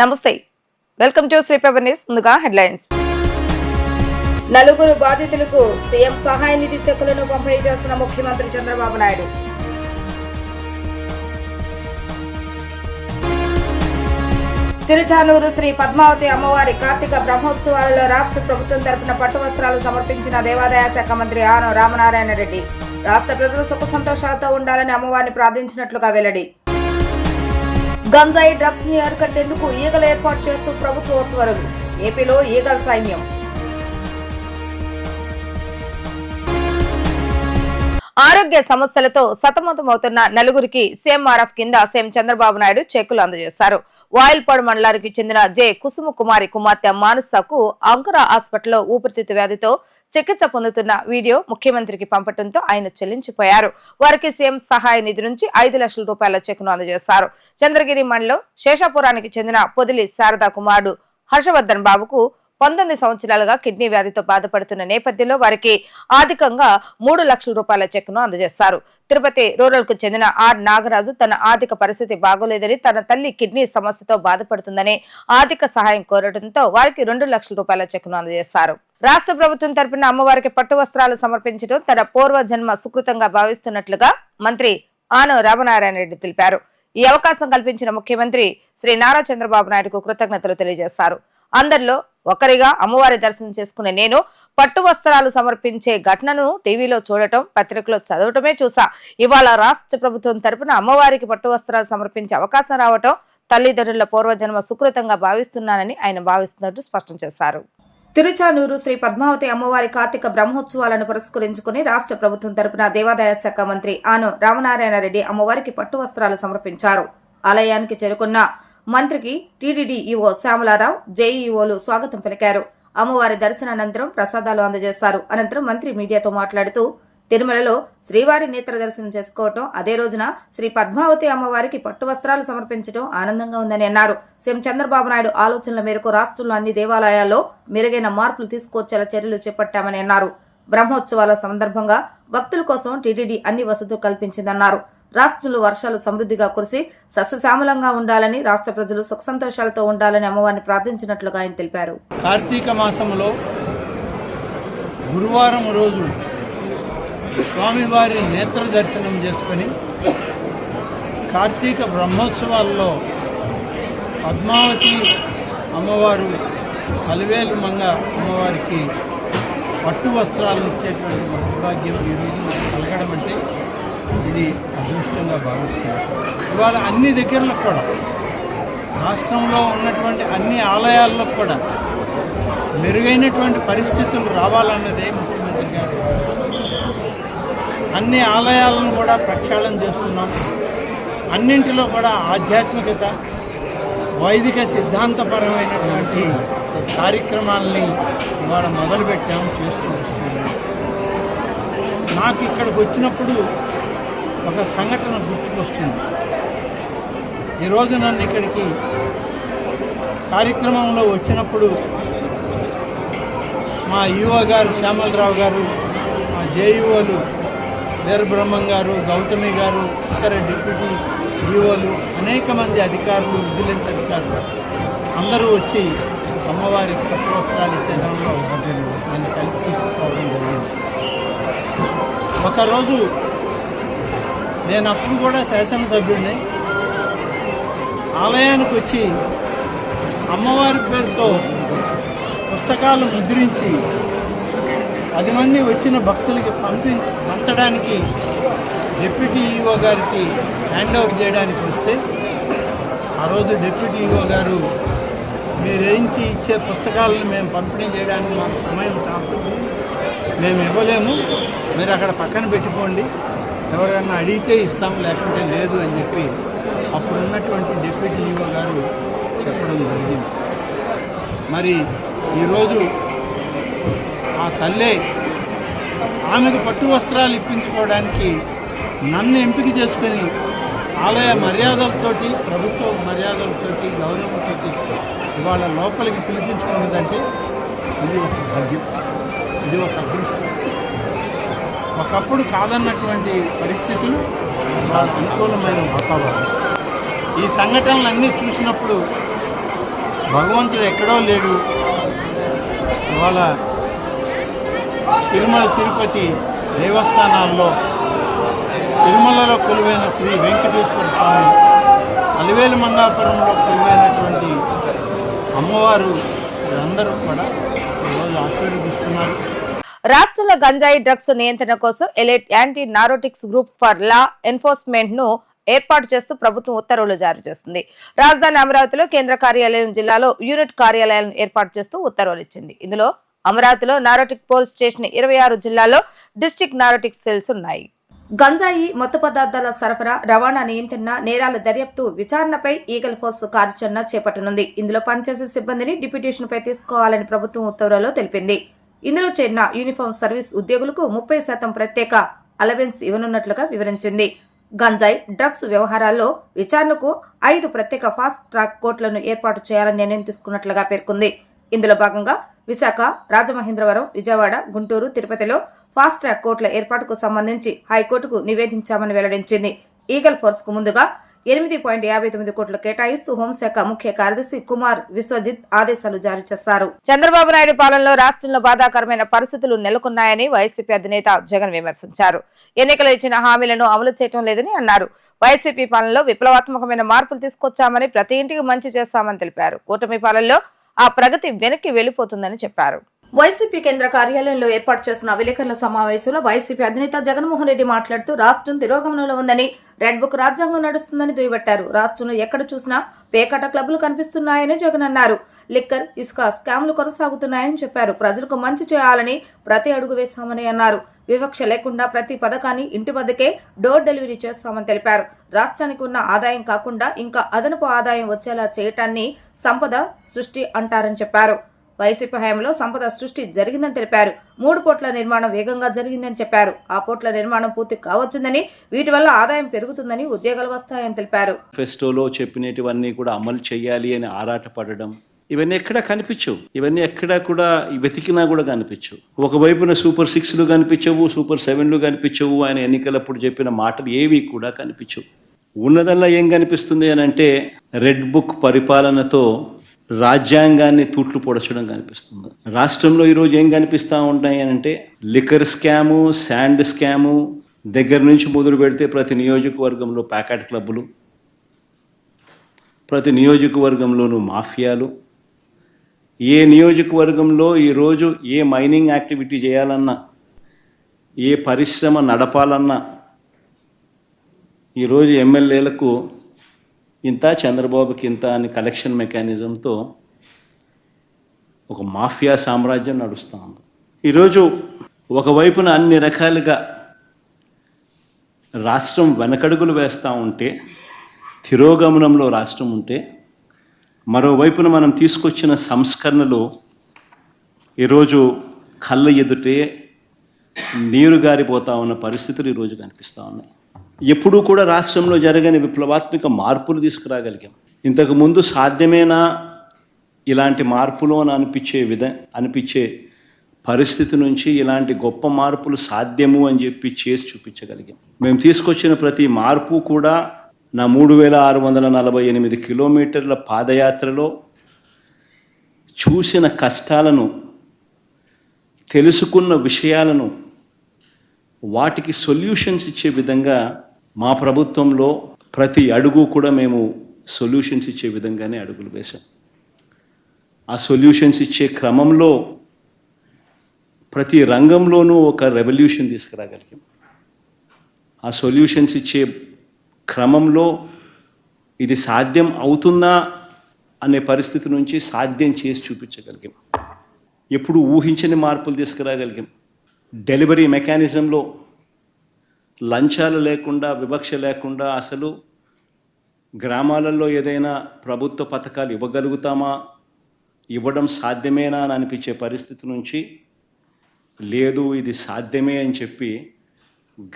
నమస్తే, welcome to Sri paper news. ముందుగా headlines. నలుగురు బాధితులకు సీఎం సహాయ నిధి చెక్కులను పంపిణీ చేస్తున్న ముఖ్యమంత్రి చంద్రబాబు నాయుడు. తిరుచానూరు శ్రీ పద్మావతి అమ్మవారి కార్తీక బ్రహ్మోత్సవాలలో రాష్ట్ర ప్రభుత్వం తరపున పట్టు వస్త్రాలు సమర్పించిన దేవాదాయ శాఖ మంత్రి ఆనం రామనారాయణ రెడ్డి. రాష్ట్ర ప్రజలు సుఖ సంతోషాలతో ఉండాలని అమ్మవారిని ప్రార్థించినట్లుగా వెల్లడి. గంజాయి డ్రగ్స్ ని అరికట్టేందుకు ఈగలు ఏర్పాటు చేస్తూ ప్రభుత్వ ఉత్తర్వులు. ఏపీలో ఈగల సైన్యం. ఆరోగ్య సమస్యలతో సతమతమవుతున్న నలుగురికి సీఎంఆర్ఎఫ్ కింద సీఎం చంద్రబాబు నాయుడు చెక్కులు అందజేశారు. వాయిల్పాడు మండలానికి చెందిన జె కుసుమ కుమారి కుమార్తె మానసకు అంకుర హాస్పిటల్లో ఊపిరితిత్తు వ్యాధితో చికిత్స పొందుతున్న వీడియో ముఖ్యమంత్రికి పంపడంతో ఆయన చెల్లించిపోయారు. వారికి సీఎం సహాయ నిధి నుంచి 5 లక్షల రూపాయల చెక్కును అందజేశారు. చంద్రగిరి మండలం శేషాపురానికి చెందిన పొదిలి శారదా కుమారుడు హర్షవర్ధన్ బాబుకు 19 సంవత్సరాలుగా కిడ్నీ వ్యాధితో బాధపడుతున్న నేపథ్యంలో వారికి ఆర్థికంగా 3 లక్షల రూపాయల చెక్కును అందజేశారు. తిరుపతి రూరల్ కు చెందిన ఆర్ నాగరాజు తన ఆర్థిక పరిస్థితి బాగోలేదని, తన తల్లి కిడ్నీ సమస్యతో బాధపడుతుందని ఆర్థిక సహాయం కోరడంతో వారికి 2 లక్షల రూపాయల చెక్కును అందజేశారు. రాష్ట్ర ప్రభుత్వం తరపున అమ్మవారికి పట్టు వస్త్రాలు సమర్పించడం తన పూర్వజన్మ సుకృతంగా భావిస్తున్నట్లుగా మంత్రి ఆనం రామనారాయణ రెడ్డి తెలిపారు. ఈ అవకాశం కల్పించిన ముఖ్యమంత్రి శ్రీ నారా చంద్రబాబు నాయుడుకు కృతజ్ఞతలు తెలియజేశారు. అందరిలో ఒకరిగా అమ్మవారి దర్శనం చేసుకునే నేను పట్టు వస్త్రాలు సమర్పించే ఘటనను టీవీలో చూడటం, పత్రికలో చదవటమే చూసా. ఇవాళ రాష్ట్ర ప్రభుత్వం తరపున అమ్మవారికి పట్టు వస్త్రాలు సమర్పించే అవకాశం రావటం తల్లిదండ్రుల పూర్వజన్మ సుకృతంగా భావిస్తున్నానని ఆయన భావిస్తున్నట్టు స్పష్టం చేశారు. తిరుచానూరు శ్రీ పద్మావతి అమ్మవారి కార్తీక బ్రహ్మోత్సవాలను పురస్కరించుకుని రాష్ట్ర ప్రభుత్వం తరపున దేవాదాయ శాఖ మంత్రి ఆనం రామనారాయణ రెడ్డి అమ్మవారికి పట్టు వస్త్రాలు సమర్పించారు. ఆలయానికి చేరుకున్న మంత్రికి టీటీడీ ఈవో శ్యామలారావు, జేఈఓలు స్వాగతం పలికారు. అమ్మవారి దర్శనానంతరం ప్రసాదాలు అందజేశారు. అనంతరం మంత్రి మీడియాతో మాట్లాడుతూ తిరుమలలో శ్రీవారి నేత్ర దర్శనం చేసుకోవటం, అదే రోజున శ్రీ పద్మావతి అమ్మవారికి పట్టు వస్త్రాలు సమర్పించడం ఆనందంగా ఉందని అన్నారు. సీఎం చంద్రబాబు నాయుడు ఆలోచనల మేరకు రాష్ట్రంలో అన్ని దేవాలయాల్లో మెరుగైన మార్పులు తీసుకొచ్చేలా చర్యలు చేపట్టామని అన్నారు. బ్రహ్మోత్సవాల సందర్భంగా భక్తుల కోసం టీటీడీ అన్ని వసతులు కల్పించిందన్నారు. రాష్ట్రంలో వర్షాలు సమృద్ధిగా కురిసి సస్యశ్యామలంగా ఉండాలని, రాష్ట్ర ప్రజలు సుఖ సంతోషాలతో ఉండాలని అమ్మవారిని ప్రార్థించినట్లుగా ఆయన తెలిపారు. కార్తీక మాసంలో గురువారం రోజు స్వామివారి నేత్ర దర్శనం చేసుకుని కార్తీక బ్రహ్మోత్సవాల్లో పద్మావతి అమ్మవారు అలివేలు మంగ అమ్మవారికి పట్టు వస్త్రాలను ఇచ్చేటువంటి మహోభాగ్యం ఈరోజు కలగడం అంటే ఇది అదృష్టంగా భావిస్తున్నారు. ఇవాళ అన్ని దగ్గరలో కూడా, రాష్ట్రంలో ఉన్నటువంటి అన్ని ఆలయాల్లో కూడా మెరుగైనటువంటి పరిస్థితులు రావాలన్నదే ముఖ్యమంత్రి గారు. అన్ని ఆలయాలను కూడా ప్రక్షాళన చేస్తున్నాం. అన్నింటిలో కూడా ఆధ్యాత్మికత, వైదిక సిద్ధాంతపరమైనటువంటి కార్యక్రమాలని ఇవాళ మొదలుపెట్టాము, చేస్తూ వస్తున్నాం. నాకు ఇక్కడికి వచ్చినప్పుడు ఒక సంఘటన గుర్తుకొస్తుంది. ఈరోజు నన్ను ఇక్కడికి కార్యక్రమంలో వచ్చినప్పుడు మా ఈఓ గారు శ్యామలరావు గారు, మా జేఈఓలు వీరబ్రహ్మం గారు, గౌతమి గారు, ఇతర డిప్యూటీ ఈఓలు, అనేక మంది అధికారులు, విజిలెన్స్ అధికారులు అందరూ వచ్చి అమ్మవారికి పట్టు వస్త్రాలు ఇచ్చే దానిలో నన్ను కలిపి తీసుకుపోవడం జరిగింది. ఒకరోజు నేను అప్పుడు కూడా శాసనసభ్యుడిని, ఆలయానికి వచ్చి అమ్మవారి పేరుతో పుస్తకాలు ముద్రించి 10 మంది వచ్చిన భక్తులకి పంచడానికి డిప్యూటీ ఈఓ గారికి హ్యాండ్ ఓవర్ చేయడానికి వస్తే, ఆ రోజు డిప్యూటీ ఈఓ గారు, మీరేంచి ఇచ్చే పుస్తకాలను మేము పంపిణీ చేయడానికి మాకు సమయం చాలు, మేము ఇవ్వలేము, మీరు అక్కడ పక్కన పెట్టిపోండి, ఎవరైనా అడిగితే ఇస్తాం, లేకుంటే లేదు అని చెప్పి అప్పుడున్నటువంటి డిప్యూటీ ఈఓ గారు చెప్పడం జరిగింది. మరి ఈరోజు ఆ తల్లే ఆమెకు పట్టు వస్త్రాలు ఇప్పించుకోవడానికి నన్ను ఎంపిక చేసుకొని ఆలయ మర్యాదలతోటి, ప్రభుత్వ మర్యాదలతోటి, గౌరవంతో ఇవాళ లోపలికి పిలిపించుకున్నదంటే ఇది ఒక భాగ్యం, ఇది ఒక అదృష్టం. ఒకప్పుడు కాదన్నటువంటి పరిస్థితులు, చాలా అనుకూలమైన వాతావరణం. ఈ సంఘటనలన్నీ చూసినప్పుడు భగవంతుడు ఎక్కడో లేడు. ఇవాళ తిరుమల తిరుపతి దేవస్థానాల్లో తిరుమలలో కొలువైన శ్రీ వెంకటేశ్వర స్వామి, అలివేలు మంగాపురంలో కొలువైనటువంటి అమ్మవారు అందరూ కూడా ఈరోజు ఆశీర్వదిస్తున్నారు. రాష్ట్రంలో గంజాయి డ్రగ్స్ నియంత్రణ కోసం elite anti narcotics group for law enforcement ను ఏర్పాటు చేస్తూ ప్రభుత్వం ఉత్తర్వులు జారీ చేస్తుంది. రాజధాని అమరావతిలో కేంద్ర కార్యాలయం, జిల్లాలో యూనిట్ కార్యాలయాలను ఏర్పాటు చేస్తూ ఉత్తర్వులు ఇచ్చింది. ఇందులో అమరావతిలో నారోటిక్ పోలీస్ స్టేషన్, 26 జిల్లాల్లో డిస్ట్రిక్ట్ నారోటిక్ సెల్స్ ఉన్నాయి. గంజాయి, మత్తు పదార్థాల సరఫరా, రవాణా నియంత్రణ, నేరాల దర్యాప్తు, విచారణపై ఈగల్ ఫోర్స్ కార్యాచరణ చేపట్టనుంది. ఇందులో పనిచేసే సిబ్బందిని డిప్యూటేషన్ పై తీసుకోవాలని ప్రభుత్వం ఉత్తర్వులలో తెలిపింది. ఇందులో చేరిన యూనిఫామ్ సర్వీస్ ఉద్యోగులకు 30% ప్రత్యేక అలవెన్స్ ఇవ్వనున్నట్లుగా వివరించింది. గంజాయి, డ్రగ్స్ వ్యవహారాల్లో విచారణకు 5 ప్రత్యేక ఫాస్ట్ ట్రాక్ కోర్టులను ఏర్పాటు చేయాలని నిర్ణయం తీసుకున్నట్లుగా పేర్కొంది. ఇందులో భాగంగా విశాఖ, రాజమహేంద్రవరం, విజయవాడ, గుంటూరు, తిరుపతిలో ఫాస్ట్ ట్రాక్ కోర్టుల ఏర్పాటుకు సంబంధించి హైకోర్టుకు నివేదించామని వెల్లడించింది. ఈగల్ ఫోర్స్ కు ముందుగా 8.59 కోట్లు కేటాయిస్తూ హోంశాఖ ముఖ్య కార్యదర్శి కుమార్ విశ్వజిత్ ఆదేశాలు జారీ చేశారు. చంద్రబాబు నాయుడు పాలనలో రాష్ట్రంలో బాధాకరమైన పరిస్థితులు నెలకొన్నాయని వైసీపీ అధినేత జగన్ విమర్శించారు. ఎన్నికలు ఇచ్చిన హామీలను అమలు చేయడం లేదని అన్నారు. వైసీపీ పాలనలో విప్లవాత్మకమైన మార్పులు తీసుకొచ్చామని, ప్రతి ఇంటికి మంచి చేస్తామని తెలిపారు. కూటమి పాలనలో ఆ ప్రగతి వెనక్కి వెళ్లిపోతుందని చెప్పారు. వైసీపీ కేంద్ర కార్యాలయంలో ఏర్పాటు చేస్తున్న విలేకరుల సమావేశంలో వైసీపీ అధినేత జగన్మోహన్ రెడ్డి మాట్లాడుతూ రాష్ట్రం తిరోగమనంలో ఉందని, రెడ్ బుక్ రాజ్యాంగం నడుస్తుందని దుయ్యబట్టారు. రాష్ట్రంలో ఎక్కడ చూసినా పేకాట క్లబ్లు కనిపిస్తున్నాయని జగన్ అన్నారు. లిక్కర్, ఇసుక స్కామ్లు కొనసాగుతున్నాయని చెప్పారు. ప్రజలకు మంచి చేయాలని ప్రతి అడుగు వేస్తామని అన్నారు. వివక్ష లేకుండా ప్రతి పథకాన్ని ఇంటి వద్దకే డోర్ డెలివరీ చేస్తామని తెలిపారు. రాష్ట్రానికి ఉన్న ఆదాయం కాకుండా ఇంకా అదనపు ఆదాయం వచ్చేలా చేయటాన్ని సంపద సృష్టి అంటారని చెప్పారు. వైసీపీ హయాంలో సంపద సృష్టి జరిగిందని తెలిపారు. 3 పోర్ట్ల నిర్మాణం వేగంగా జరిగిందని చెప్పారు. ఆ పోర్ట్ల నిర్మాణం పూర్తి కావచ్చుందని, వీటి వల్ల ఆదాయం పెరుగుతుందని, ఉద్యోగాలు వస్తాయని తెలిపారు. ఫెస్టోలో చెప్పినటువన్నీ కూడా అమలు చేయాలి అని ఆరాటపడడం, ఇవన్నీ ఎక్కడ కనిపించవు. ఇవన్నీ ఎక్కడ కూడా వెతికినా కూడా కనిపించవు. ఒకవైపున సూపర్ 6లు కనిపించవు, సూపర్ 7లు కనిపించవు. ఆయన ఎన్నికలప్పుడు చెప్పిన మాటలు ఏవి కూడా కనిపించవు. ఉన్నదల్లా ఏం కనిపిస్తుంది అని అంటే రెడ్ బుక్ పరిపాలనతో రాజ్యాంగాన్ని తూట్లు పొడచడం కనిపిస్తుంది. రాష్ట్రంలో ఈరోజు ఏం కనిపిస్తూ ఉంటాయి అని అంటే లిక్కర్ స్కాము, శాండ్ స్కాము దగ్గర నుంచి మొదలు పెడితే ప్రతి నియోజకవర్గంలో ప్యాకెట్ క్లబ్బులు, ప్రతి నియోజకవర్గంలోనూ మాఫియాలు. ఏ నియోజకవర్గంలో ఈరోజు ఏ మైనింగ్ యాక్టివిటీ చేయాలన్నా, ఏ పరిశ్రమ నడపాలన్నా ఈరోజు ఎమ్మెల్యేలకు ఇంత, చంద్రబాబుకి ఇంత అని కలెక్షన్ మెకానిజంతో ఒక మాఫియా సామ్రాజ్యం నడుస్తూ ఉంది. ఈరోజు ఒకవైపున అన్ని రకాలుగా రాష్ట్రం వెనకడుగులు వేస్తూ ఉంటే, తిరోగమనంలో రాష్ట్రం ఉంటే, మరోవైపున మనం తీసుకొచ్చిన సంస్కరణలు ఈరోజు కళ్ళ ఎదుటే నీరు గారిపోతూ ఉన్న పరిస్థితులు ఈరోజు కనిపిస్తూ ఉన్నాయి. ఎప్పుడూ కూడా రాష్ట్రంలో జరగని విప్లవాత్మక మార్పులు తీసుకురాగలిగాం. ఇంతకుముందు సాధ్యమేనా ఇలాంటి మార్పులు అని అనిపించే పరిస్థితి నుంచి ఇలాంటి గొప్ప మార్పులు సాధ్యము అని చెప్పి చేసి చూపించగలిగాం. మేము తీసుకొచ్చిన ప్రతి మార్పు కూడా నా 3648 కిలోమీటర్ల పాదయాత్రలో చూసిన కష్టాలను, తెలుసుకున్న విషయాలను, వాటికి సొల్యూషన్స్ ఇచ్చే విధంగా మా ప్రభుత్వంలో ప్రతి అడుగు కూడా మేము సొల్యూషన్స్ ఇచ్చే విధంగానే అడుగులు వేశాం. ఆ సొల్యూషన్స్ ఇచ్చే క్రమంలో ప్రతి రంగంలోనూ ఒక రెవల్యూషన్ తీసుకురాగలిగాం. ఆ సొల్యూషన్స్ ఇచ్చే క్రమంలో ఇది సాధ్యం అవుతుందా అనే పరిస్థితి నుంచి సాధ్యం చేసి చూపించగలిగాం. ఎప్పుడు ఊహించని మార్పులు తీసుకురాగలిగాం. డెలివరీ మెకానిజంలో లంచాలు లేకుండా, వివక్ష లేకుండా అసలు గ్రామాలలో ఏదైనా ప్రభుత్వ పథకాలు ఇవ్వగలుగుతామా, ఇవ్వడం సాధ్యమేనా అని అనిపించే పరిస్థితి నుంచి లేదు, ఇది సాధ్యమే అని చెప్పి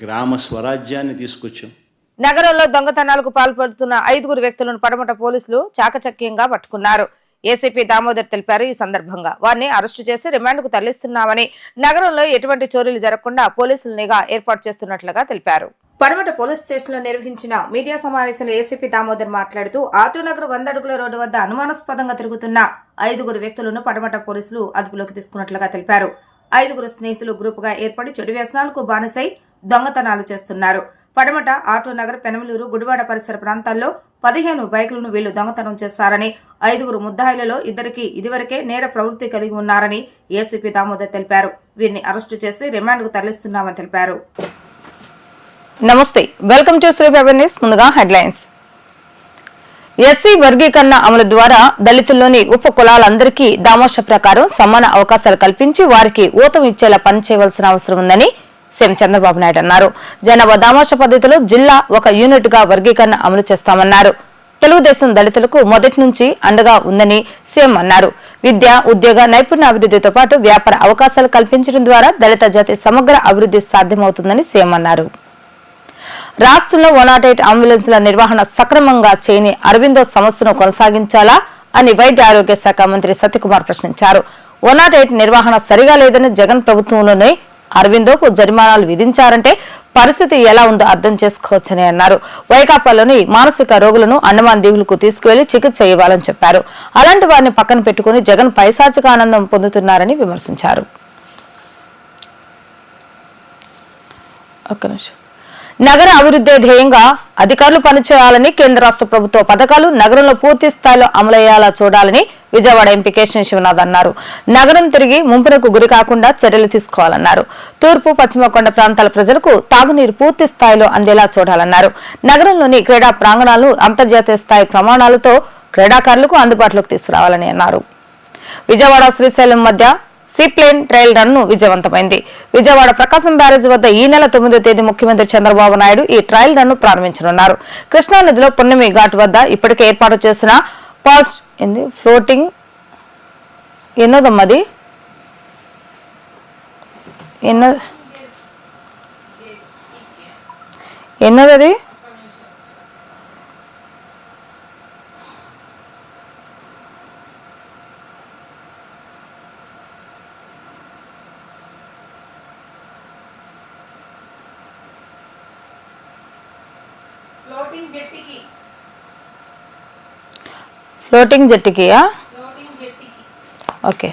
గ్రామ స్వరాజ్యాన్ని తీసుకొచ్చాం. నగరంలో దొంగతనాలకు పాల్పడుతున్న 5 వ్యక్తులను పడమట పోలీసులు చాకచక్యంగా పట్టుకున్నారు. ఏసీపీ దామోదర్ తెలిపారు. ఈ సందర్భంగా వారిని అరెస్టు చేసి రిమాండ్కు తరలిస్తున్నామని, నగరంలో ఎటువంటి చోరీలు జరగకుండా పోలీసులు నిఘా ఏర్పాటు చేస్తున్నట్లుగా తెలిపారు. పడమట పోలీస్ స్టేషన్లో నిర్వహించిన మీడియా సమావేశంలో ఏసీపీ దామోదర్ మాట్లాడుతూ ఆటోనగర్ 100 అడుగుల రోడ్డు వద్ద అనుమానాస్పదంగా తిరుగుతున్న 5 వ్యక్తులను పడమట పోలీసులు అదుపులోకి తీసుకున్నట్లుగా తెలిపారు. 5 స్నేహితులు గ్రూపుగా ఏర్పడి చెడు వ్యసనాలకు బానిసై దొంగతనాలు చేస్తున్నారు. పడమట, ఆటోనగర్, పెనమలూరు, గుడివాడ పరిసర ప్రాంతాల్లో 15 బైకులను వీళ్లు దొంగతనం చేశారని, 5 ముద్దాయిలలో 2 ఇదివరకే నేర ప్రవృత్తి కలిగి ఉన్నారని ఏసీపీ దామోదర్ తెలిపారు. వీరిని అరెస్టు చేసి రిమాండ్కు తరలిస్తున్నామని తెలిపారు. నమస్తే, వెల్కమ్ టు శ్రీ న్యూస్. ముందుగా హెడ్లైన్స్. ఎస్సీ వర్గీకరణ అమలు ద్వారా దళితుల్లోని ఉప కులాలందరికీ దామాష ప్రకారం సమాన అవకాశాలు కల్పించి వారికి ఊతం ఇచ్చేలా పనిచేయవలసిన అవసరం ఉందని సీఎం చంద్రబాబు నాయుడు అన్నారు. జనాభా దామాష పద్ధతిలో జిల్లా ఒక యూనిట్ గా వర్గీకరణ అమలు చేస్తామన్నారు. తెలుగుదేశం దళితులకు మొదటి నుంచి అండగా ఉందని సీఎం అన్నారు. విద్య, ఉద్యోగ, నైపుణ్య అభివృద్ధితో పాటు వ్యాపార అవకాశాలు కల్పించడం ద్వారా దళిత జాతి సమగ్ర అభివృద్ధి సాధ్యమవుతుందని సీఎం అన్నారు. రాష్ట్రంలో 108 అంబులెన్స్ల నిర్వహణ సక్రమంగా చేయని అరవిందో సంస్థను కొనసాగించాలా అని వైద్య ఆరోగ్య శాఖ మంత్రి సత్యకుమార్ ప్రశ్నించారు. 108 నిర్వహణ సరిగా లేదని జగన్ ప్రభుత్వంలోనే అరవిందోకు జరిమానాలు విధించారంటే పరిస్థితి ఎలా ఉందో అర్థం చేసుకోవచ్చని అన్నారు. వైకాపాలోని మానసిక రోగులను అండమాన్ దీవులకు తీసుకువెళ్లి చికిత్స ఇవ్వాలని చెప్పారు. అలాంటి వారిని పక్కన పెట్టుకుని జగన్ పైశాచిక ఆనందం పొందుతున్నారని విమర్శించారు. నగర అభివృద్ధి ధ్యేయంగా అధికారులు పనిచేయాలని, కేంద్ర రాష్ట్ర ప్రభుత్వ పథకాలు నగరంలో పూర్తి స్థాయిలో అమలయ్యేలా చూడాలని విజయవాడ ఎంపీ కేశినేని శివనాథ్ అన్నారు. నగరం తిరిగి ముంపునకు గురి కాకుండా చర్యలు తీసుకోవాలన్నారు. తూర్పు, పశ్చిమ కొండ ప్రాంతాల ప్రజలకు తాగునీరు పూర్తి స్థాయిలో అందేలా చూడాలన్నారు. నగరంలోని క్రీడా ప్రాంగణాలను అంతర్జాతీయ స్థాయి ప్రమాణాలతో క్రీడాకారులకు అందుబాటులోకి తీసుకురావాలని అన్నారు. విజయవాడ శ్రీశైలం మధ్య సీప్లేన్ ట్రయల్ రన్ ను విజయవంతమైంది. విజయవాడ ప్రకాశం బ్యారేజ్ వద్ద ఈ నెల 9వ తేదీ ముఖ్యమంత్రి చంద్రబాబు నాయుడు ఈ ట్రయల్ రన్ ను ప్రారంభించనున్నారు. కృష్ణానదిలో పున్నమి ఘాట్ వద్ద ఇప్పటికే ఏర్పాటు చేసిన ఫాస్ట్ ఫ్లోటింగ్ ఎన్నోదమ్మది ఎన్నోదది ఫ్లోటింగ్ జెట్టికియా? Okay.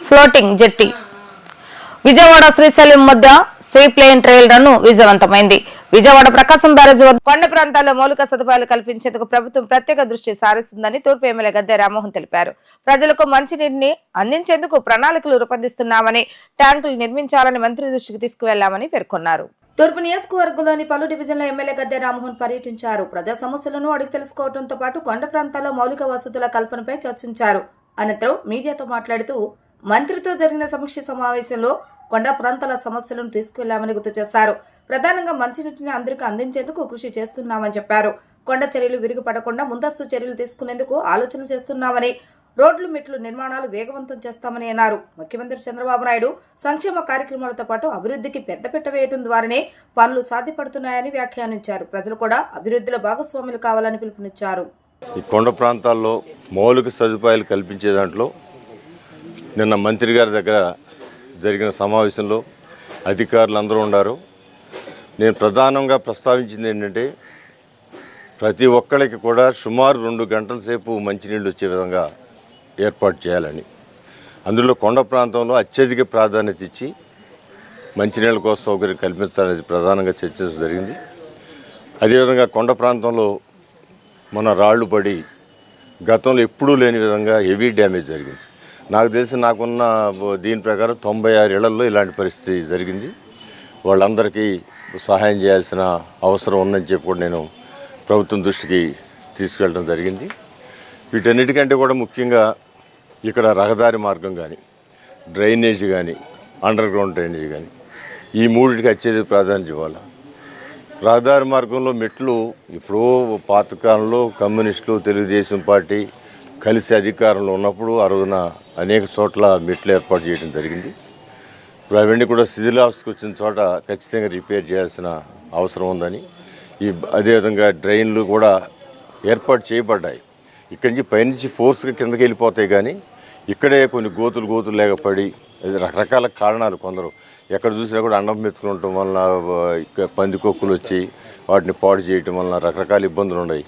Floating jetty Vijayawada Srisailam మధ్య సీప్లేన్ ట్రయల్ రన్ విజయవంతమైంది. విజయవాడ ప్రకాశం బ్యారేజ్ వద్ద కొండ ప్రాంతాల్లో మౌలిక సదుపాయాలు కల్పించేందుకు ప్రభుత్వం ప్రత్యేక దృష్టి సారిస్తుందని తూర్పు ఎమ్మెల్యే గద్దె రామ్మోహన్ తెలిపారు. ప్రజలకు మంచినీటిని అందించేందుకు ప్రణాళికలు రూపొందిస్తున్నామని, ట్యాంకులు నిర్మించాలని మంత్రి దృష్టికి తీసుకువెళ్లామని పేర్కొన్నారు. తూర్పు నియోజకవర్గంలోని పలు డివిజన్ల ఎమ్మెల్యే గద్దె రామ్మోహన్ పర్యటించారు. ప్రజా సమస్యలను అడిగి తెలుసుకోవడంతో పాటు కొండ ప్రాంతాల్లో మౌలిక వసతుల కల్పనపై చర్చించారు. అనంతరం మీడియాతో మాట్లాడుతూ మంత్రితో జరిగిన సమీక్ష సమావేశంలో కొండ ప్రాంతాల సమస్యలను తీసుకువెళ్లామని గుర్తు చేశారు. ప్రధానంగా మంచినీటిని అందరికీ అందించేందుకు కృషి చేస్తున్నామని చెప్పారు. కొండ చర్యలు విరిగిపడకుండా ముందస్తు చర్యలు తీసుకునేందుకు ఆలోచన చేస్తున్నామని, రోడ్లు, మెట్లు నిర్మాణాలు వేగవంతం చేస్తామని అన్నారు. ముఖ్యమంత్రి చంద్రబాబు నాయుడు సంక్షేమ కార్యక్రమాలతో పాటు అభివృద్ధికి పెద్దపీట వేయడం ద్వారానే పనులు సాధ్యపడుతున్నాయని వ్యాఖ్యానించారు. ప్రజలు కూడా అభివృద్ధిలో భాగస్వాములు కావాలని పిలుపునిచ్చారు. ఈ కొండ ప్రాంతాల్లో మౌలిక సదుపాయాలు కల్పించే దాంట్లో నిన్న మంత్రి గారి దగ్గర జరిగిన సమావేశంలో అధికారులు అందరూ ఉన్నారు. నేను ప్రధానంగా ప్రస్తావించింది ఏంటంటే ప్రతి ఒక్కరికి కూడా సుమారు 2 గంటల సేపు మంచినీళ్ళు వచ్చే విధంగా ఏర్పాటు చేయాలని, అందులో కొండ ప్రాంతంలో అత్యధిక ప్రాధాన్యత ఇచ్చి మంచినీళ్ళ కోసం సౌకర్యం కల్పించాలనేది ప్రధానంగా చర్చించడం జరిగింది. అదేవిధంగా కొండ ప్రాంతంలో మన రాళ్లు పడి గతంలో ఎప్పుడూ లేని విధంగా హెవీ డ్యామేజ్ జరిగింది. నాకు తెలిసి నాకున్న దీని ప్రకారం 96 ఇళ్లలో ఇలాంటి పరిస్థితి జరిగింది. వాళ్ళందరికీ సహాయం చేయాల్సిన అవసరం ఉందని చెప్పి కూడా నేను ప్రభుత్వం దృష్టికి తీసుకెళ్ళడం జరిగింది. వీటన్నిటికంటే కూడా ముఖ్యంగా ఇక్కడ రహదారి మార్గం కానీ, డ్రైనేజ్ కానీ, అండర్ గ్రౌండ్ డ్రైనేజ్ కానీ, ఈ మూడింటికి అత్యధిక ప్రాధాన్యత ఇవ్వాలి. రహదారి మార్గంలో మెట్లు ఇప్పుడు పాతకాలంలో కమ్యూనిస్టులు, తెలుగుదేశం పార్టీ కలిసి అధికారంలో ఉన్నప్పుడు ఆ రోజున అనేక చోట్ల మెట్లు ఏర్పాటు చేయడం జరిగింది. ఇప్పుడు అవన్నీ కూడా శిథిలావస్థకు వచ్చిన చోట ఖచ్చితంగా రిపేర్ చేయాల్సిన అవసరం ఉందని, అదేవిధంగా డ్రైన్లు కూడా ఏర్పాటు చేయబడ్డాయి. ఇక్కడి నుంచి పైనుంచి ఫోర్స్గా కిందకి వెళ్ళిపోతాయి, కానీ ఇక్కడే కొన్ని గోతులు లేకపోయి రకరకాల కారణాలు, కొందరు ఎక్కడ చూసినా కూడా అండం మెత్తుకుని ఉండటం వలన పందికొక్కులు వచ్చి వాటిని పాడు చేయటం వలన రకరకాల ఇబ్బందులు ఉన్నాయి.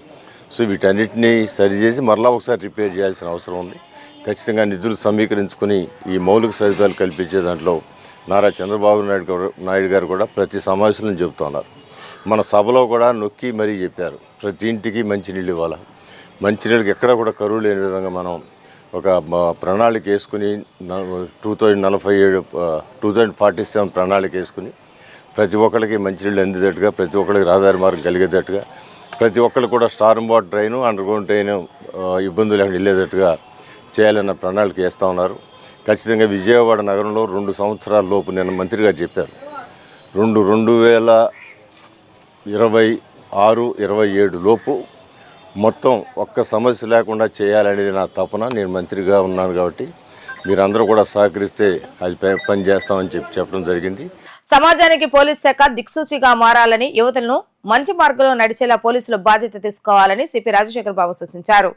సో వీటన్నిటినీ సరిచేసి మరలా ఒకసారి రిపేర్ చేయాల్సిన అవసరం ఉంది. ఖచ్చితంగా నిధులు సమీకరించుకుని ఈ మౌలిక సదుపాయాలు కల్పించే దాంట్లో నారా చంద్రబాబు నాయుడు గారు కూడా ప్రతి సమావేశంలో చెబుతున్నారు. మన సభలో కూడా నొక్కి మరీ చెప్పారు, ప్రతి ఇంటికి మంచినీళ్ళు ఇవ్వాలి, మంచినీళ్ళకి ఎక్కడ కూడా కరువు లేని విధంగా మనం ఒక ప్రణాళిక వేసుకుని 2047 ప్రణాళిక వేసుకుని ప్రతి ఒక్కరికి మంచినీళ్ళు అందేటట్టుగా, ప్రతి ఒక్కరికి రహదారి మార్గం కలిగేటట్టుగా, ప్రతి ఒక్కరు కూడా Storm water drain, underground drain ఇబ్బందులు లేకుండా వెళ్ళేటట్టుగా చేయాలన్న ప్రణాళిక వేస్తూ ఉన్నారు. ఖచ్చితంగా విజయవాడ నగరంలో 2 సంవత్సరాల లోపు నిన్న మంత్రి గారు చెప్పారు, 2026-27 లోపు మొత్తం ఒక్క సమస్య లేకుండా చేయాలనేది నా తపన. నేను మంత్రిగా ఉన్నాను కాబట్టి మీరందరూ కూడా సహకరిస్తే అది పని చేస్తామని చెప్పడం జరిగింది. సమాజానికి పోలీస్ శాఖ దిక్సూచిగా మారాలని, యువతలను మంచి మార్గంలో నడిచేలా పోలీసులు బాధ్యత తీసుకోవాలని సిపి రాజశేఖర్ బాబు సూచించారు.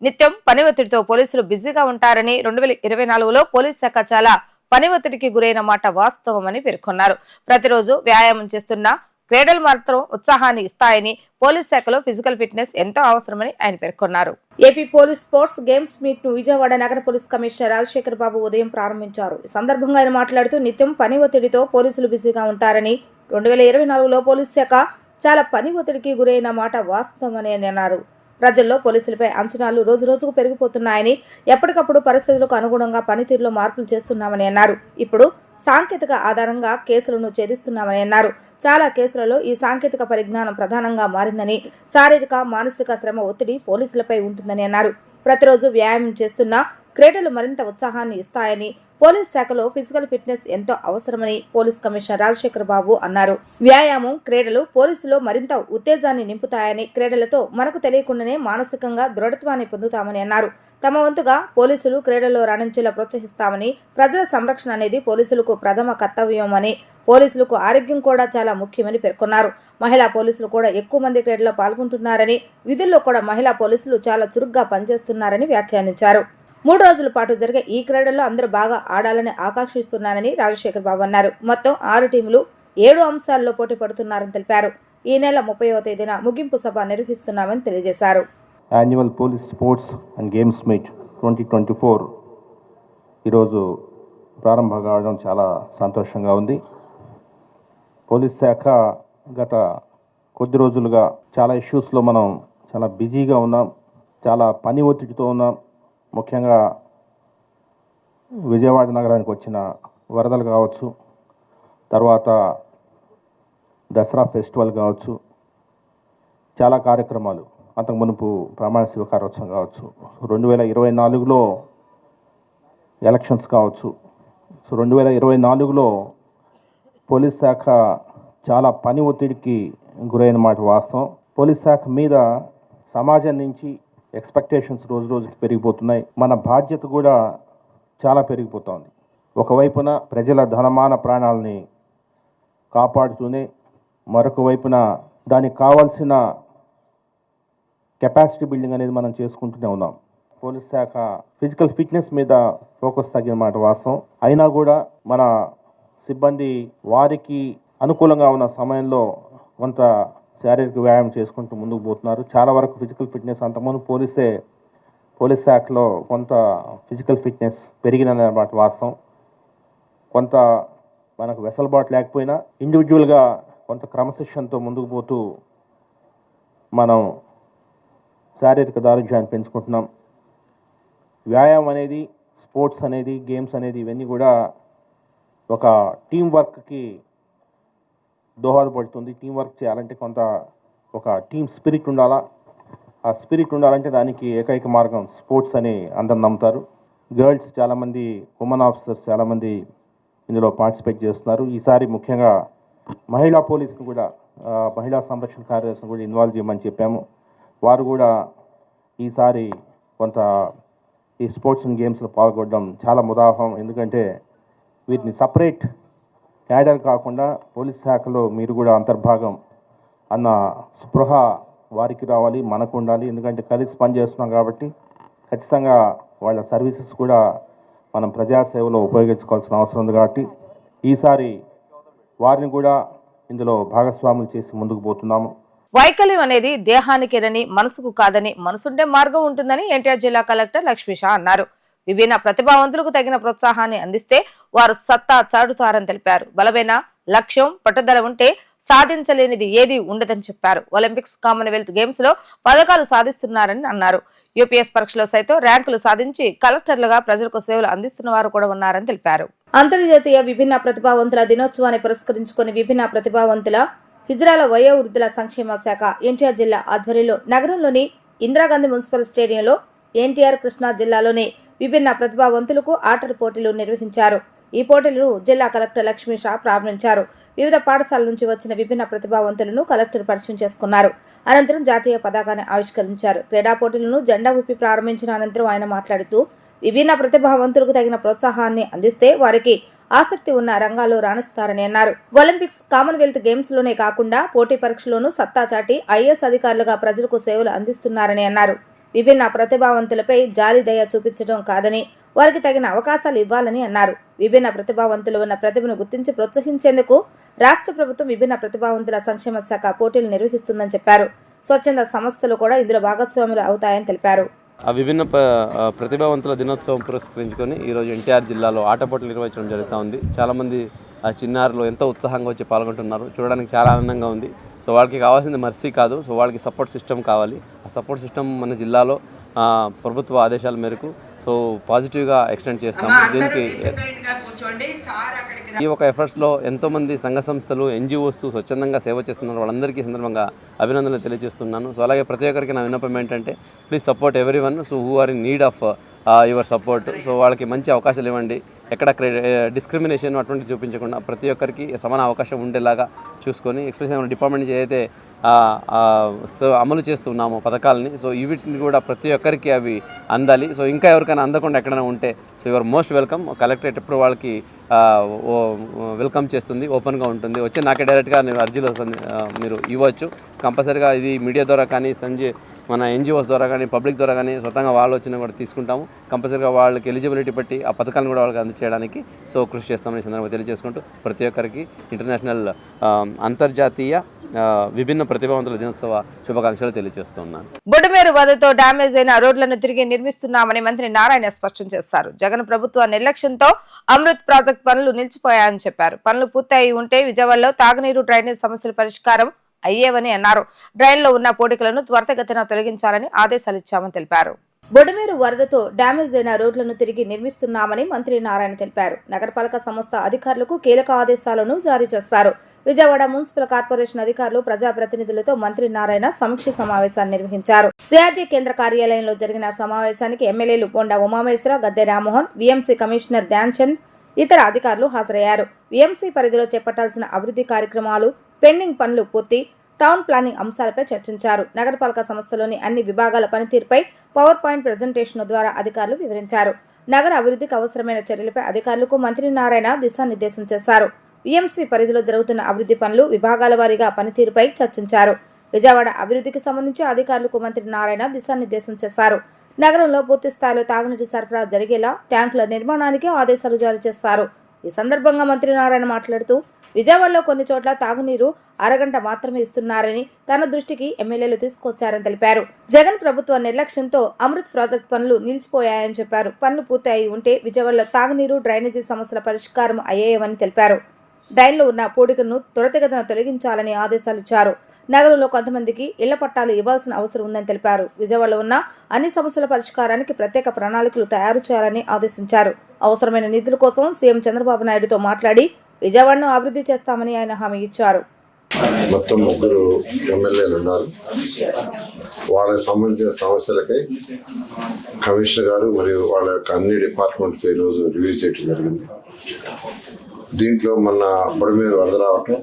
నిత్యం పని ఒత్తిడితో పోలీసులు బిజీగా ఉంటారని, 2024లో పోలీస్ శాఖ చాలా పని ఒత్తిడికి గురైన మాట వాస్తవమని పేర్కొన్నారు. ప్రతిరోజు వ్యాయామం చేస్తున్న క్రీడలు మాత్రం ఉత్సాహాన్ని ఇస్తాయని, పోలీస్ శాఖలో ఫిజికల్ ఫిట్నెస్ ఎంతో అవసరమని ఆయన పేర్కొన్నారు. AP police sports games meet ను విజయవాడ నగర పోలీస్ కమిషనర్ రాజశేఖర్ బాబు ఉదయం ప్రారంభించారు. ఈ సందర్భంగా ఆయన మాట్లాడుతూ నిత్యం పని ఒత్తిడితో పోలీసులు బిజీగా ఉంటారని, 2024లో పోలీస్ శాఖ చాలా పని ఒత్తిడికి గురైన మాట వాస్తవమని అన్నారు. ప్రజల్లో పోలీసులపై అంచనాలు రోజురోజుకు పెరిగిపోతున్నాయని, ఎప్పటికప్పుడు పరిస్థితులకు అనుగుణంగా పనితీరులో మార్పులు చేస్తున్నామని అన్నారు. ఇప్పుడు సాంకేతిక ఆధారంగా కేసులను ఛేదిస్తున్నామని అన్నారు. చాలా కేసులలో ఈ సాంకేతిక పరిజ్ఞానం ప్రధానంగా మారిందని, శారీరక మానసిక శ్రమ ఒత్తిడి పోలీసులపై ఉంటుందని అన్నారు. ప్రతిరోజు వ్యాయామం చేస్తున్న క్రీడలు మరింత ఉత్సాహాన్ని ఇస్తాయని, పోలీస్ శాఖలో ఫిజికల్ ఫిట్నెస్ ఎంతో అవసరమని పోలీస్ కమిషనర్ రాజశేఖర్ బాబు అన్నారు. వ్యాయామం, క్రీడలు పోలీసులో మరింత ఉత్తేజాన్ని నింపుతాయని, క్రీడలతో మనకు తెలియకుండానే మానసికంగా దృఢత్వాన్ని పొందుతామని అన్నారు. తమ వంతుగా పోలీసులు క్రీడల్లో రాణించేలా ప్రోత్సహిస్తామని, ప్రజల సంరక్షణ అనేది పోలీసులకు ప్రథమ కర్తవ్యమని, పోలీసులకు ఆరోగ్యం కూడా చాలా ముఖ్యమని పేర్కొన్నారు. మహిళా పోలీసులు కూడా ఎక్కువ మంది క్రీడల్లో పాల్గొంటున్నారని, విధుల్లో కూడా మహిళా పోలీసులు చాలా చురుగ్గా పనిచేస్తున్నారని వ్యాఖ్యానించారు. 3 రోజుల పాటు జరిగే ఈ క్రీడల్లో అందరూ బాగా ఆడాలని ఆకాంక్షిస్తున్నానని రాజశేఖర్ బాబు అన్నారు. మొత్తం 6 టీములు 7 అంశాల్లో పోటీ పడుతున్నారని తెలిపారు. ఈ నెల 30వ తేదీన ముగింపు సభ నిర్వహిస్తున్నామని తెలియజేశారు. Annual police sports and games meet 2024 ఈరోజు ప్రారంభం కావడం చాలా సంతోషంగా ఉంది. పోలీస్ శాఖ గత కొద్ది రోజులుగా చాలా ఇష్యూస్లో మనం చాలా బిజీగా ఉన్నాం, చాలా పని ఒత్తిడితో ఉన్నాం. ముఖ్యంగా విజయవాడ నగరానికి వచ్చిన వరదలు కావచ్చు, తర్వాత దసరా ఫెస్టివల్ కావచ్చు, చాలా కార్యక్రమాలు, అంతకు మునుపు ప్రమాణ స్వీకారోత్సవం కావచ్చు, 2024లో ఎలక్షన్స్ కావచ్చు. సో 2024లో పోలీస్ శాఖ చాలా పని ఒత్తిడికి గురైన మాట వాస్తవం. పోలీస్ శాఖ మీద సమాజం నుంచి ఎక్స్పెక్టేషన్స్ రోజు రోజుకి పెరిగిపోతున్నాయి. మన బాధ్యత కూడా చాలా పెరిగిపోతుంది. ఒకవైపున ప్రజల ధనమాన ప్రాణాలని కాపాడుతూనే, మరొక వైపున దానికి కావాల్సిన కెపాసిటీ బిల్డింగ్ అనేది మనం చేసుకుంటూనే ఉన్నాం. పోలీస్ శాఖ ఫిజికల్ ఫిట్నెస్ మీద ఫోకస్ తగ్గిన మాట వాస్తవం. అయినా కూడా మన సిబ్బంది వారికి అనుకూలంగా ఉన్న సమయంలో కొంత శారీరక వ్యాయామం చేసుకుంటూ ముందుకు పోతున్నారు. చాలా వరకు ఫిజికల్ ఫిట్నెస్ అంతకుముందు పోలీస్ శాఖలో కొంత ఫిజికల్ ఫిట్నెస్ పెరిగినమాట వాస్తవం. కొంత మనకు వెసలుబాటు లేకపోయినా ఇండివిజువల్గా కొంత క్రమశిక్షణతో ముందుకు పోతూ మనం శారీరక దారుఢ్యాన్ని పెంచుకుంటున్నాం. వ్యాయామం అనేది, స్పోర్ట్స్ అనేది, గేమ్స్ అనేది ఇవన్నీ కూడా ఒక టీం వర్క్కి దోహదపడుతుంది. టీం వర్క్ చేయాలంటే కొంత ఒక టీం స్పిరిట్ ఉండాలా. ఆ స్పిరిట్ ఉండాలంటే దానికి ఏకైక మార్గం స్పోర్ట్స్ అని అందరు నమ్ముతారు. గర్ల్స్ చాలామంది, ఉమెన్ ఆఫీసర్స్ చాలామంది ఇందులో పార్టిసిపేట్ చేస్తున్నారు. ఈసారి ముఖ్యంగా మహిళా పోలీసును కూడా, మహిళా సంరక్షణ కార్యదర్శిని కూడా ఇన్వాల్వ్ చేయమని చెప్పాము. వారు కూడా ఈసారి కొంత ఈ స్పోర్ట్స్ అండ్ గేమ్స్లో పాల్గొనడం చాలా ముదాహం. ఎందుకంటే వీటిని సపరేట్ క్యాడర్ కాకుండా పోలీస్ శాఖలో మీరు కూడా అంతర్భాగం అన్న స్పృహ వారికి రావాలి, మనకు ఉండాలి. ఎందుకంటే కలిసి పనిచేస్తున్నాం కాబట్టి ఖచ్చితంగా వాళ్ళ సర్వీసెస్ కూడా మనం ప్రజాసేవలో ఉపయోగించుకోవాల్సిన అవసరం ఉంది. కాబట్టి ఈసారి వారిని కూడా ఇందులో భాగస్వాములు చేసి ముందుకు పోతున్నాము. వైకల్యం అనేది దేహానికేనని మనసుకు కాదని, మనసుంటే మార్గం ఉంటుందని ఎన్టీఆర్ జిల్లా కలెక్టర్ లక్ష్మీ షా అన్నారు. విభిన్న ప్రతిభావంతులకు తగిన ప్రోత్సాహాన్ని అందిస్తే వారు సత్తా చాటుతారని తెలిపారు. బలమైన లక్ష్యం, పట్టుదల ఉంటే సాధించలేనిది ఏది ఉండదని చెప్పారు. ఒలింపిక్స్, కామన్వెల్త్ గేమ్స్ లో పథకాలు సాధిస్తున్నారని అన్నారు. యూపీఎస్ పరీక్షలో సైతం ర్యాంకులు సాధించి కలెక్టర్లుగా ప్రజలకు సేవలు అందిస్తున్న వారు కూడా ఉన్నారని తెలిపారు. అంతర్జాతీయ విభిన్న ప్రతిభావంతుల దినోత్సవాన్ని పురస్కరించుకుని విభిన్న ప్రతిభావంతుల హిజ్రాల వయోవృద్ధుల సంక్షేమ శాఖ ఎన్టీఆర్ జిల్లా ఆధ్వర్యంలో నగరంలోని ఇందిరాగాంధీ మున్సిపల్ స్టేడియంలో ఎన్టీఆర్ కృష్ణా జిల్లాలోని విభిన్న ప్రతిభావంతులకు ఆటల పోటీలు నిర్వహించారు. ఈ పోటీలను జిల్లా కలెక్టర్ లక్ష్మీ షా ప్రారంభించారు. వివిధ పాఠశాలల నుంచి వచ్చిన విభిన్న ప్రతిభావంతులను కలెక్టర్ పరిచయం చేసుకున్నారు. అనంతరం జాతీయ పతాకాన్ని ఆవిష్కరించారు. క్రీడా పోటీలను జెండా ఊపి ప్రారంభించిన అనంతరం ఆయన మాట్లాడుతూ విభిన్న ప్రతిభావంతులకు తగిన ప్రోత్సాహాన్ని అందిస్తే వారికి ఆసక్తి ఉన్న రంగాల్లో రాణిస్తారని అన్నారు. ఒలింపిక్స్, కామన్వెల్త్ గేమ్స్ లోనే కాకుండా పోటీ పరీక్షలోనూ సత్తా చాటి ఐఏఎస్ అధికారులుగా ప్రజలకు సేవలు అందిస్తున్నారని అన్నారు. విభిన్న ప్రతిభావంతులపై జాలి దయ చూపించడం కాదని, వారికి తగిన అవకాశాలు ఇవ్వాలని అన్నారు. విభిన్న ప్రతిభావంతులు ఉన్న ప్రతిభను గుర్తించి ప్రోత్సహించేందుకు రాష్ట్ర ప్రభుత్వం విభిన్న ప్రతిభావంతుల సంక్షేమ శాఖ పోటీలు నిర్వహిస్తుందని చెప్పారు. స్వచ్ఛంద సంస్థలు కూడా ఇందులో భాగస్వాములు అవుతాయని తెలిపారు. ఆ విభిన్న ప్రతిభావంతుల దినోత్సవం పురస్కరించుకొని ఈరోజు ఎన్టీఆర్ జిల్లాలో ఆట పోటీలు నిర్వహించడం జరుగుతూ ఉంది. చాలామంది ఆ చిన్నారులు ఎంతో ఉత్సాహంగా వచ్చి పాల్గొంటున్నారు. చూడడానికి చాలా ఆనందంగా ఉంది. సో వాళ్ళకి కావాల్సింది మర్సీ కాదు, సో వాళ్ళకి సపోర్ట్ సిస్టమ్ కావాలి. ఆ సపోర్ట్ సిస్టమ్ మన జిల్లాలో ప్రభుత్వ ఆదేశాల మేరకు సో పాజిటివ్గా ఎక్స్టెండ్ చేస్తాము. దీనికి ఈ ఒక ఎఫర్ట్స్లో ఎంతోమంది సంఘ సంస్థలు, ఎన్జిఓస్ స్వచ్ఛందంగా సేవ చేస్తున్నారు. వాళ్ళందరికీ సందర్భంగా అభినందనలు తెలియజేస్తున్నాను. సో అలాగే ప్రతి ఒక్కరికి నా విన్నపం ఏంటంటే please support everyone so who are in need of your support. So వాళ్ళకి మంచి అవకాశాలు ఇవ్వండి. ఎక్కడ డిస్క్రిమినేషన్ అటువంటి చూపించకుండా ప్రతి ఒక్కరికి సమాన అవకాశం ఉండేలాగా చూసుకొని, ఎస్పెషల్లీ డిపార్ట్మెంట్ ఏదైతే అమలు చేస్తున్నాము పథకాలని, సో వీటిని కూడా ప్రతి ఒక్కరికి అవి అందాలి. సో ఇంకా ఎవరికైనా అందకుండా ఎక్కడైనా ఉంటే so your most welcome. Collectorate ఎప్పుడు వాళ్ళకి వెల్కమ్ చేస్తుంది, ఓపెన్గా ఉంటుంది. వచ్చి నాకే డైరెక్ట్గా అర్జీలు మీరు ఇవ్వచ్చు. కంపల్సరీగా ఇది మీడియా ద్వారా కానీ, మన ఎన్జిఓస్ ద్వారా కానీ, పబ్లిక్ ద్వారా కానీ స్వతంగా వాళ్ళు వచ్చినా కూడా తీసుకుంటాము. కంపల్సరీగా వాళ్ళకి ఎలిజిబిలిటీ బట్టి ఆ పథకాలను కూడా వాళ్ళకి అందచేయడానికి సో కృషి చేస్తామని సందర్భంగా తెలియజేసుకుంటూ ప్రతి ఒక్కరికి ఇంటర్నేషనల్ అంతర్జాతీయ విభిన్న ప్రతిభావంతుల దినోత్సవ శుభాకాంక్షలు తెలియజేస్తున్నాను. బుడమేరు వరదతో డ్యామేజ్ అయిన రోడ్లను తిరిగి నిర్మిస్తున్నామని మంత్రి నారాయణ స్పష్టం చేశారు. జగన్ ప్రభుత్వ నిర్లక్ష్యంతో అమృత్ ప్రాజెక్టు పనులు నిలిచిపోయాయని చెప్పారు. పనులు పూర్తయి ఉంటే విజయవాడలో తాగునీరు, డ్రైనేజ్ సమస్యల పరిష్కారం అయ్యేవని అన్నారు. డ్రైన్లో ఉన్న పూడికలను త్వరితగతిన తొలగించాలని ఆదేశాలు ఇచ్చామని తెలిపారు. బుడమేరు వరదతో డ్యామేజ్ అయిన రోడ్లను తిరిగి నిర్మిస్తున్నామని మంత్రి నారాయణ తెలిపారు. నగరపాలక సంస్థ అధికారులకు కీలక ఆదేశాలను జారీ చేశారు. విజయవాడ మున్సిపల్ కార్పొరేషన్ అధికారులు, ప్రజాప్రతినిధులతో మంత్రి నారాయణ సమీక్ష సమావేశాన్ని నిర్వహించారు. సిఆర్డీ కేంద్ర కార్యాలయంలో జరిగిన సమావేశానికి ఎమ్మెల్యేలు బొండా ఉమామేశ్వర, గద్దె రామ్మోహన్, వీఎంసీ కమిషనర్ ధ్యాన్ చంద్, ఇతర అధికారులు హాజరయ్యారు. వీఎంసీ పరిధిలో చేపట్టాల్సిన అభివృద్ధి కార్యక్రమాలు, పెండింగ్ పనులు పూర్తి, టౌన్ ప్లానింగ్ అంశాలపై చర్చించారు. నగరపాలక సంస్థలోని అన్ని విభాగాల పనితీరుపై పవర్ పాయింట్ ప్రెజెంటేషన్ ద్వారా అధికారులు వివరించారు. నగర అభివృద్ధికి అవసరమైన చర్యలపై అధికారులకు మంత్రి నారాయణ దిశానిర్దేశం చేశారు. వీఎంసీ పరిధిలో జరుగుతున్న అభివృద్ధి పనులు, విభాగాల వారీగా పనితీరుపై చర్చించారు. విజయవాడ అభివృద్ధికి సంబంధించి అధికారులకు మంత్రి నారాయణ దిశానిర్దేశం చేశారు. నగరంలో పూర్తి స్థాయిలో తాగునీటి సరఫరా జరిగేలా ట్యాంకుల నిర్మాణానికి ఆదేశాలు జారీ చేశారు. ఈ సందర్భంగా మంత్రి నారాయణ మాట్లాడుతూ విజయవాడలో కొన్ని చోట్ల తాగునీరు అరగంట మాత్రమే ఇస్తున్నారని తన దృష్టికి ఎమ్మెల్యేలు తీసుకొచ్చారని తెలిపారు. జగన్ ప్రభుత్వ నిర్లక్ష్యంతో అమృత్ ప్రాజెక్టు పనులు నిలిచిపోయాయని చెప్పారు. పనులు పూర్తి అయి ఉంటే విజయవాడలో తాగునీరు, డ్రైనేజీ సమస్యల పరిష్కారం అయ్యేవని తెలిపారు. డ్రైన్లో ఉన్న పూడికను త్వరితగతిన తొలగించాలని ఆదేశాలిచ్చారు. నగరంలో కొంతమందికి ఇళ్ల పట్టాలు ఇవ్వాల్సిన అవసరం ఉందని తెలిపారు. విజయవాడలో ఉన్న అన్ని సమస్యల పరిష్కారానికి ప్రత్యేక ప్రణాళికలు తయారు చేయాలని ఆదేశించారు. అవసరమైన నిధుల కోసం సీఎం చంద్రబాబు నాయుడుతో మాట్లాడి విజయవాడను అభివృద్ధి చేస్తామని ఆయన హామీ ఇచ్చారు. మొత్తం 3 ఎమ్మెల్యేలు ఉన్నారు. వాళ్ళకి సంబంధించిన సమస్యలకై కమిషనర్ గారు మరియు వాళ్ళ యొక్క అన్ని డిపార్ట్మెంట్స్ ఈరోజు రివ్యూ చేయడం జరిగింది. దీంట్లో మన బుడమేరు వరద రావటం,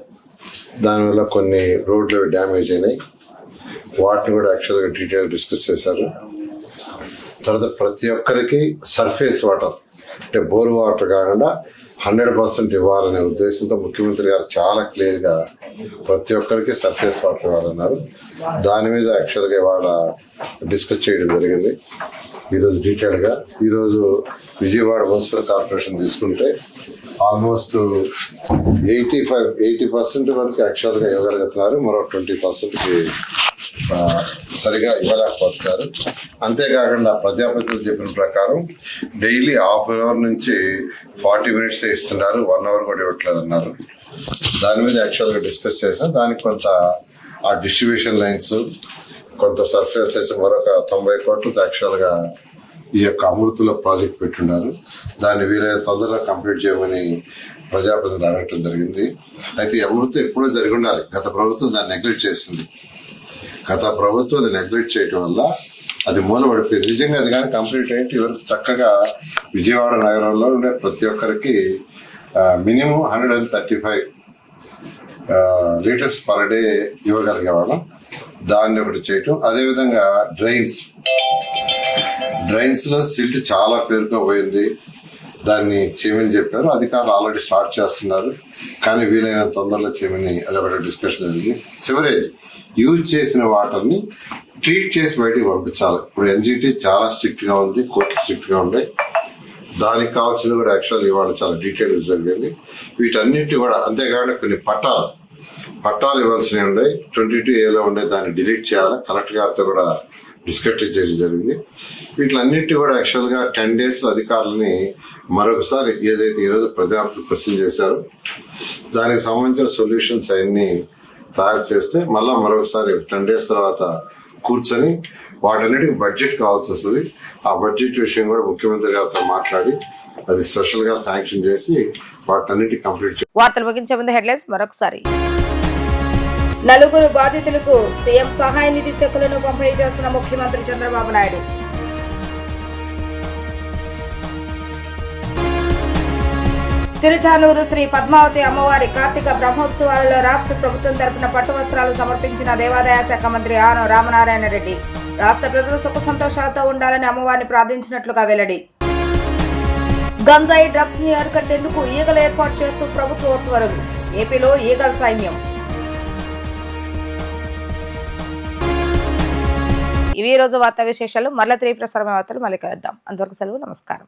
దానివల్ల కొన్ని రోడ్లు డ్యామేజ్ అయినాయి. వాటిని కూడా యాక్చువల్గా డీటెయిల్ డిస్కస్ చేశారు. తర్వాత ప్రతి ఒక్కరికి సర్ఫేస్ వాటర్ అంటే బోర్ వాటర్ కాకుండా 100% ఇవ్వాలనే ఉద్దేశంతో ముఖ్యమంత్రి గారు చాలా క్లియర్గా ప్రతి ఒక్కరికి సర్ఫేస్ వాటర్ ఇవ్వాలన్నారు. దాని మీద యాక్చువల్గా ఇవాళ డిస్కస్ చేయడం జరిగింది ఈరోజు డీటెయిల్గా. ఈరోజు విజయవాడ మున్సిపల్ కార్పొరేషన్ తీసుకుంటే ఆల్మోస్ట్ 80% వరకు యాక్చువల్గా ఇవ్వగలుగుతున్నారు. మరో 20%కి సరిగా ఇవ్వలేకపోతున్నారు. అంతేకాకుండా ప్రజాప్రతినిధులు చెప్పిన ప్రకారం డైలీ హాఫ్ అవర్ నుంచి 40 మినిట్స్ ఇస్తున్నారు, 1 అవర్ కూడా ఇవ్వట్లేదు అన్నారు. దాని మీద యాక్చువల్గా డిస్కస్ చేసాం. దానికి కొంత ఆ డిస్ట్రిబ్యూషన్ లైన్స్, కొంత సర్ఫేస్ లైన్స్, మరొక 90 కోట్లతో యాక్చువల్గా ఈ యొక్క అమృతుల ప్రాజెక్ట్ పెట్టున్నారు. దాన్ని వీలైతే తొందరగా కంప్లీట్ చేయమని ప్రజాప్రతినిధులు అడగటం జరిగింది. అయితే ఈ అమృతం ఎప్పుడో జరిగి ఉండాలి. గత ప్రభుత్వం దాన్ని నెగ్లెక్ట్ చేసింది. గత ప్రభుత్వం అది నెగ్లెక్ట్ చేయటం వల్ల అది మూలపడిపోయింది. నిజంగా అది కానీ కంప్లీట్ అయ్యి ఇవరకు చక్కగా విజయవాడ నగరంలో ఉండే ప్రతి ఒక్కరికి మినిమం 135 లీటర్స్ పర్ డే ఇవ్వగలిగేవాళ్ళం. దాన్ని ఒకటి చేయటం. అదేవిధంగా డ్రైన్స్లో సిల్ట్ చాలా పేరుకోపోయింది, దాన్ని చేయమని చెప్పారు. అధికారులు ఆల్రెడీ స్టార్ట్ చేస్తున్నారు, కానీ వీలైన తొందరలో చేయమని అదొకటి డిస్కషన్ జరిగింది. సివరేజ్ యూజ్ చేసిన వాటర్ని ట్రీట్ చేసి బయటికి పంపించాలి. ఇప్పుడు ఎన్జిటి చాలా స్ట్రిక్ట్గా ఉంది, కోర్టు స్ట్రిక్ట్గా ఉండే. దానికి కావాల్సింది కూడా యాక్చువల్ ఇవాళ చాలా డీటెయిల్స్ జరిగింది. వీటన్నిటి కూడా అంతేకాకుండా కొన్ని పట్టాలు ఇవ్వాల్సినవి ఉన్నాయి. 22A ఉండే దాన్ని డిలీట్ చేయాలి. కలెక్టర్ గారితో కూడా డిస్కస్ చేయడం జరిగింది. వీటిలన్నిటి కూడా యాక్చువల్గా 10 days అధికారులని మరొకసారి ఏదైతే ఈరోజు ప్రజాప్రతినిధులు క్వశ్చన్ చేశారో దానికి సంబంధించిన సొల్యూషన్స్ అవన్నీ తయారు చేస్తే మళ్ళీ మరొకసారి 10 days తర్వాత కూర్చొని వాటన్నిటికి బడ్జెట్ కావాల్సి వస్తుంది. ఆ బడ్జెట్ విషయం కూడా ముఖ్యమంత్రి గారితో మాట్లాడి అది స్పెషల్గా శాంక్షన్ చేసి వాటన్నిటికి కంప్లీట్ చేయాలి. వార్తలు ముగించే ముందు హెడ్లైన్స్ మరొకసారి. నలుగురు బాధితులకు సీఎం సహాయ నిధి చెక్కులను పంపిణీ చేస్తున్న ముఖ్యమంత్రి చంద్రబాబు నాయుడు. తిరుచానూరు శ్రీ పద్మావతి అమ్మవారి కార్తీక బ్రహ్మోత్సవాలలో రాష్ట్ర ప్రభుత్వం తరపున పట్టు వస్త్రాలు సమర్పించిన దేవాదాయ శాఖ మంత్రి ఆనం రామనారాయణ రెడ్డి. రాష్ట్ర ప్రజలు సుఖ సంతోషాలతో ఉండాలని అమ్మవారిని ప్రార్థించినట్లుగా వెల్లడి. గంజాయి డ్రగ్స్ ని అరికట్టేందుకు ఈగలు ఏర్పాటు చేస్తూ ప్రభుత్వ ఉత్తర్వులు. ఏపీలో ఈగల సైన్యం. ఇవి ఈ రోజు వార్తా విశేషాలు. మరలా 3 ప్రసారమైన వార్తలు మళ్ళీ కలుద్దాం. అంతవరకు సెలవు. నమస్కారం.